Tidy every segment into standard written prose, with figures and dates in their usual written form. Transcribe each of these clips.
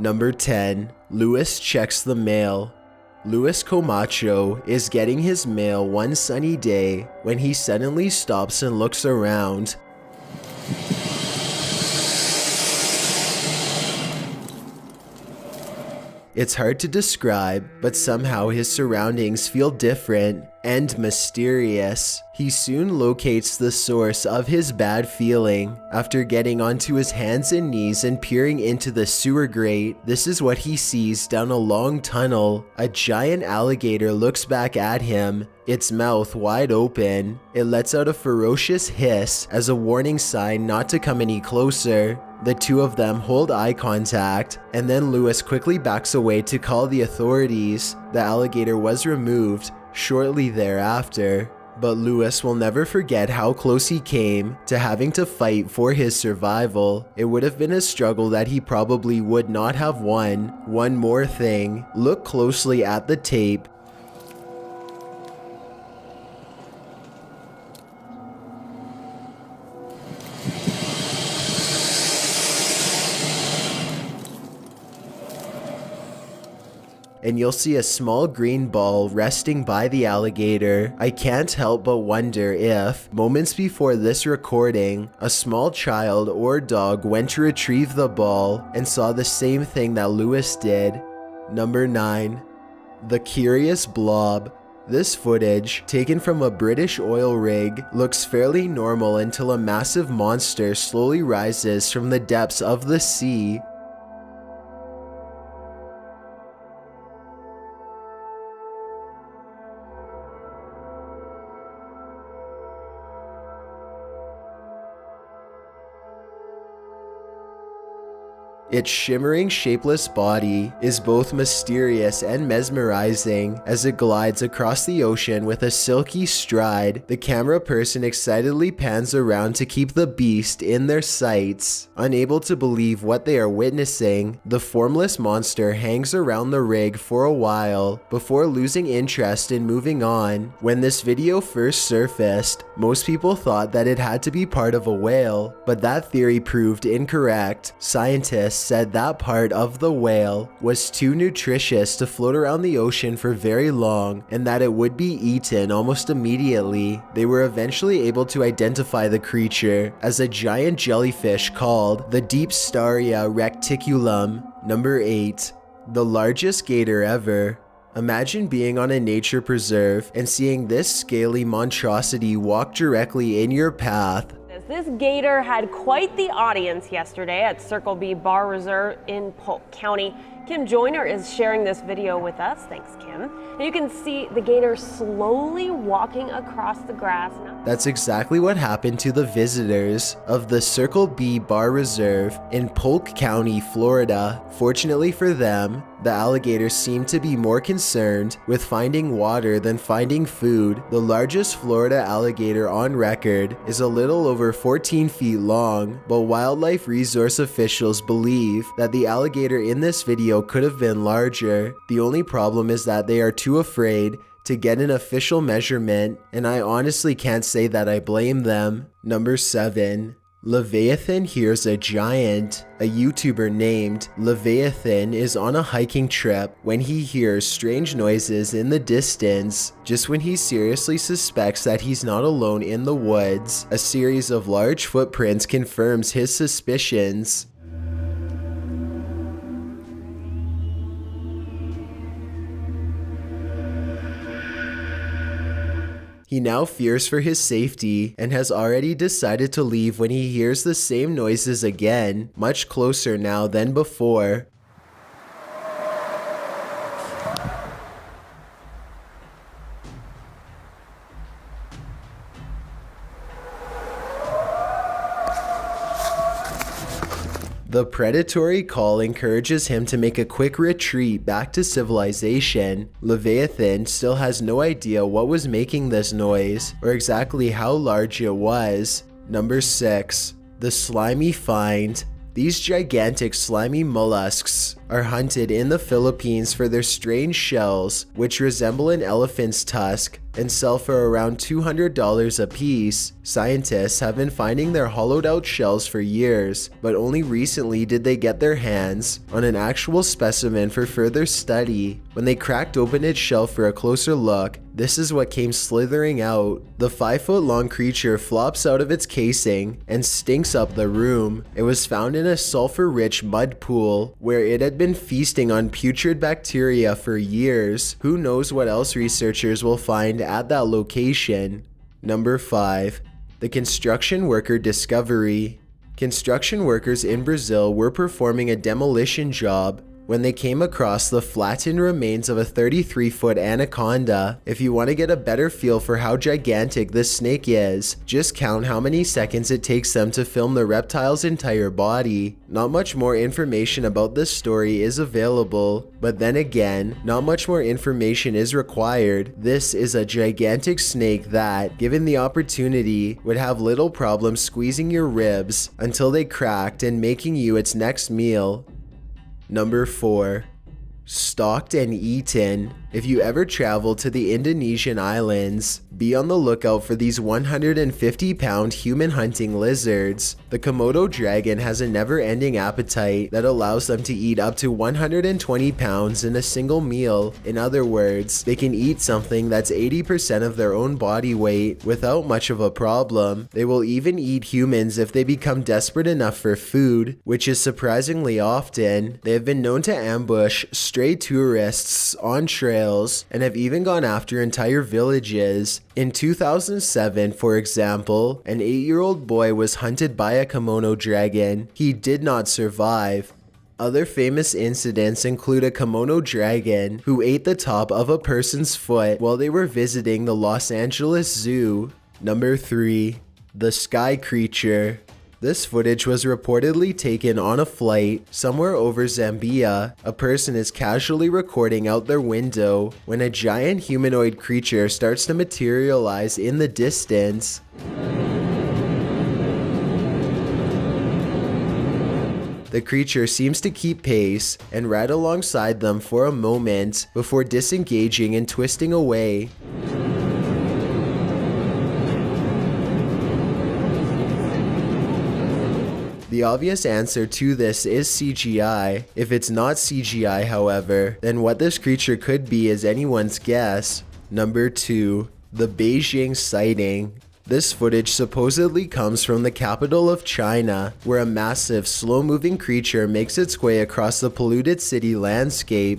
Number 10. Luis checks the mail. Luis Camacho is getting his mail one sunny day when he suddenly stops and looks around. It's hard to describe, but somehow his surroundings feel different and mysterious. He soon locates the source of his bad feeling. After getting onto his hands and knees and peering into the sewer grate, this is what he sees down a long tunnel. A giant alligator looks back at him, its mouth wide open. It lets out a ferocious hiss as a warning sign not to come any closer. The two of them hold eye contact, and then Luis quickly backs away to call the authorities. The alligator was removed shortly thereafter, but Luis will never forget how close he came to having to fight for his survival. It would have been a struggle that he probably would not have won. One more thing, look closely at the tape. And you'll see a small green ball resting by the alligator. I can't help but wonder if, moments before this recording, a small child or dog went to retrieve the ball and saw the same thing that Luis did. Number 9. The Curious Blob. This footage, taken from a British oil rig, looks fairly normal until a massive monster slowly rises from the depths of the sea. Its shimmering, shapeless body is both mysterious and mesmerizing as it glides across the ocean with a silky stride. The camera person excitedly pans around to keep the beast in their sights. Unable to believe what they are witnessing, the formless monster hangs around the rig for a while before losing interest in moving on. When this video first surfaced, most people thought that it had to be part of a whale, but that theory proved incorrect. Scientists said that part of the whale was too nutritious to float around the ocean for very long and that it would be eaten almost immediately. They were eventually able to identify the creature as a giant jellyfish called the Deepstaria reticulum. Number 8. The largest gator ever. Imagine being on a nature preserve and seeing this scaly monstrosity walk directly in your path. This gator had quite the audience yesterday at Circle B Bar Reserve in Polk County. Kim Joyner is sharing this video with us. Thanks, Kim. And you can see the gator slowly walking across the grass. That's exactly what happened to the visitors of the Circle B Bar Reserve in Polk County, Florida. Fortunately for them, the alligators seemed to be more concerned with finding water than finding food. The largest Florida alligator on record is a little over 14 feet long, but wildlife resource officials believe that the alligator in this video could have been larger. The only problem is that they are too afraid to get an official measurement, and I honestly can't say that I blame them. Number 7. Leviathan hears a giant. A YouTuber named Leviathan is on a hiking trip when he hears strange noises in the distance. Just when he seriously suspects that he's not alone in the woods, a series of large footprints confirms his suspicions. He now fears for his safety and has already decided to leave when he hears the same noises again, much closer now than before. The predatory call encourages him to make a quick retreat back to civilization. Leviathan still has no idea what was making this noise or exactly how large it was. Number 6. The slimy find. These gigantic slimy mollusks are hunted in the Philippines for their strange shells, which resemble an elephant's tusk and sell for around $200 a piece. Scientists have been finding their hollowed out shells for years, but only recently did they get their hands on an actual specimen for further study. When they cracked open its shell for a closer look, this is what came slithering out. The 5-foot-long creature flops out of its casing and stinks up the room. It was found in a sulfur-rich mud pool where it had been feasting on putrid bacteria for years. Who knows what else researchers will find at that location. Number 5. The construction worker discovery. Construction workers in Brazil were performing a demolition job when they came across the flattened remains of a 33-foot anaconda. If you want to get a better feel for how gigantic this snake is, just count how many seconds it takes them to film the reptile's entire body. Not much more information about this story is available, but then again, not much more information is required. This is a gigantic snake that, given the opportunity, would have little problem squeezing your ribs until they cracked and making you its next meal. Number 4. Stalked and eaten. If you ever travel to the Indonesian islands, be on the lookout for these 150-pound human-hunting lizards. The Komodo dragon has a never-ending appetite that allows them to eat up to 120 pounds in a single meal. In other words, they can eat something that's 80% of their own body weight without much of a problem. They will even eat humans if they become desperate enough for food, which is surprisingly often. They have been known to ambush stray tourists on trails and have even gone after entire villages. In 2007, for example, an 8-year-old boy was hunted by a Komodo dragon. He did not survive. Other famous incidents include a Komodo dragon who ate the top of a person's foot while they were visiting the Los Angeles Zoo. Number 3. The Sky Creature. This footage was reportedly taken on a flight somewhere over Zambia. A person is casually recording out their window when a giant humanoid creature starts to materialize in the distance. The creature seems to keep pace and ride alongside them for a moment before disengaging and twisting away. The obvious answer to this is CGI. If it's not CGI, however, then what this creature could be is anyone's guess. Number 2. The Beijing sighting. This footage supposedly comes from the capital of China, where a massive, slow-moving creature makes its way across the polluted city landscape.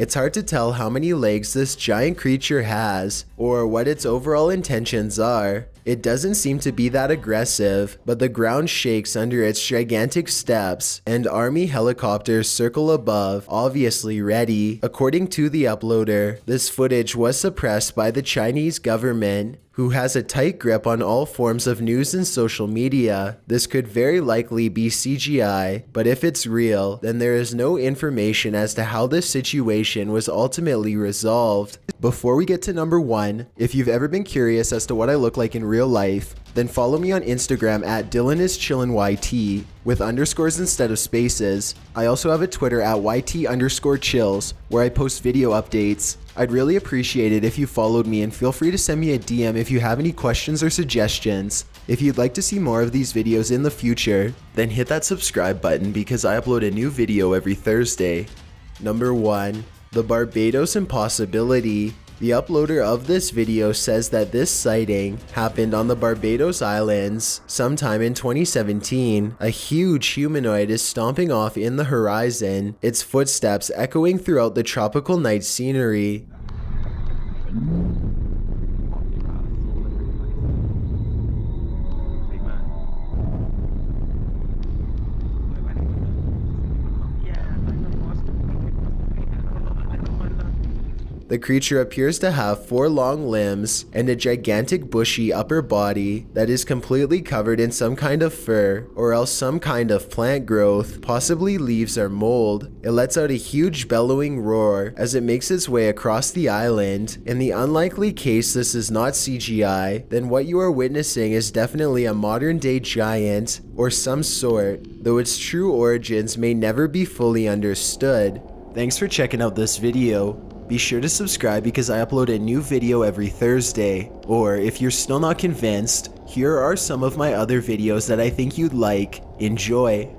It's hard to tell how many legs this giant creature has, or what its overall intentions are. It doesn't seem to be that aggressive, but the ground shakes under its gigantic steps, and army helicopters circle above, obviously ready. According to the uploader, this footage was suppressed by the Chinese government, who has a tight grip on all forms of news and social media. This could very likely be CGI, but if it's real, then there is no information as to how this situation was ultimately resolved. Before we get to number 1, if you've ever been curious as to what I look like in real life, then follow me on Instagram at DylanIsChillinYT with underscores instead of spaces. I also have a Twitter at YT_chills where I post video updates. I'd really appreciate it if you followed me, and feel free to send me a DM if you have any questions or suggestions. If you'd like to see more of these videos in the future, then hit that subscribe button because I upload a new video every Thursday. Number 1. The Barbados Impossibility. The uploader of this video says that this sighting happened on the Barbados Islands sometime in 2017. A huge humanoid is stomping off in the horizon, its footsteps echoing throughout the tropical night scenery. The creature appears to have 4 long limbs and a gigantic bushy upper body that is completely covered in some kind of fur or else some kind of plant growth, possibly leaves or mold. It lets out a huge bellowing roar as it makes its way across the island. In the unlikely case this is not CGI, then what you are witnessing is definitely a modern day giant or some sort, though its true origins may never be fully understood. Thanks for checking out this video. Be sure to subscribe because I upload a new video every Thursday. Or if you're still not convinced, here are some of my other videos that I think you'd like. Enjoy!